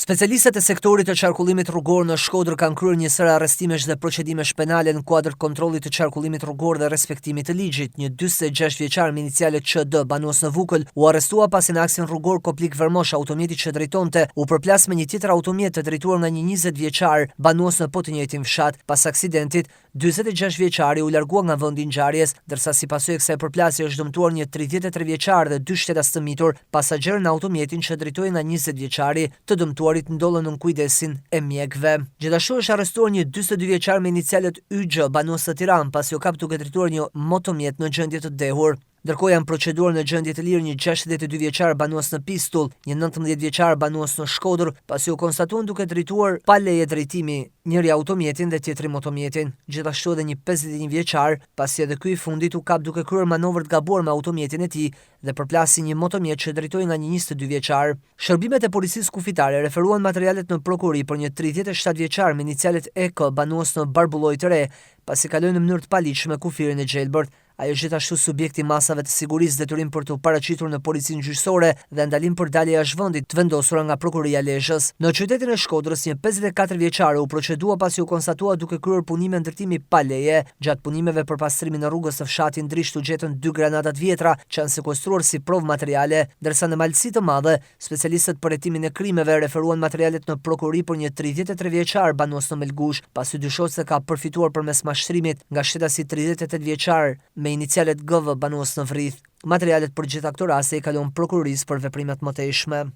Specialistët e sektorit të qarkullimit rrugor në Shkodër kanë kryer një sër arrestimesh dhe procedimesh penale në kuadër kontrollit të qarkullimit rrugor dhe respektimit të ligjit. Një 46 vjeçar me inicialet QD banues në Vukël u arrestua pasi në aksin rrugor Koplik Vermosh automjeti që drejtonte u përplas me një tjetër automjet të drejtuar nga një 20 vjeçar banues në të njëjtin fshat. Pas aksidentit, 46 vjeçari u largua nga vendi i ngjarjes, ndërsa si pasojë e kësaj përplasje është dëmtuar një 33 vjeçar dhe 2 shtetas të mitur, pasagerë në automjetin që drejtoi nga 20 vjeçari, të dëmtuarit ndollën në kujdesin e mjekëve. Gjithashtu është arrestuar një 42 vjeçar me inicialet YG banues në Tiranë pasi u kap duke drejtuar një motomjet në gjendje të dehur. Ndërkohë janë proceduar në gjendje të lirë një 62 vjeçar banues në Pistull, një 19 vjeçar banues në Shkodër, pasi u konstatuan duke drejtuar pa leje drejtimi, njëri automjetin dhe tjetri motomjetin. Gjithashtu edhe një 51 vjeçar, pasi edhe ky i fundit u kap duke kryer manovër të gabuar me automjetin e tij dhe përplasi një motomjet që drejtoi nga një 22 vjeçar. Shërbimet e policisë kufitare referuan materialet në prokuri për një 37 vjeçar me inicialet EK banues në Barbulloj të Re, pasi kaloi në mënyrë të paligjshme kufirin e gjelbërt. Ai është gjithashtu subjekti masave të sigurisë detyrim për të paraqitur në policinë gjyqësore dhe ndalim për dalje jashtë vendit të vendosura nga prokuria e Lezhës. Në qytetin e Shkodrës, një 54 vjeçare u procedua pasi u konstatua duke kryer punime ndërtimi pa leje. Gjatë punimeve për pastrimin në rrugës së fshatit Ndrisht u gjetën 2 granata të vjetra që janë sekuestruar si provë materiale, ndërsa në malësi të madhe, specialistët për hetimin e krimeve referuan materialet në prokuri për një 33 vjeçar banues në Melgush, pasi dyshohet se ka përfituar përmes mashtrimit nga shtetasi 38 vjeçar me inicialet GV banues në Vrith. Materialet për gjitha këto raste i kalon prokurisë për veprimet mëtejshme.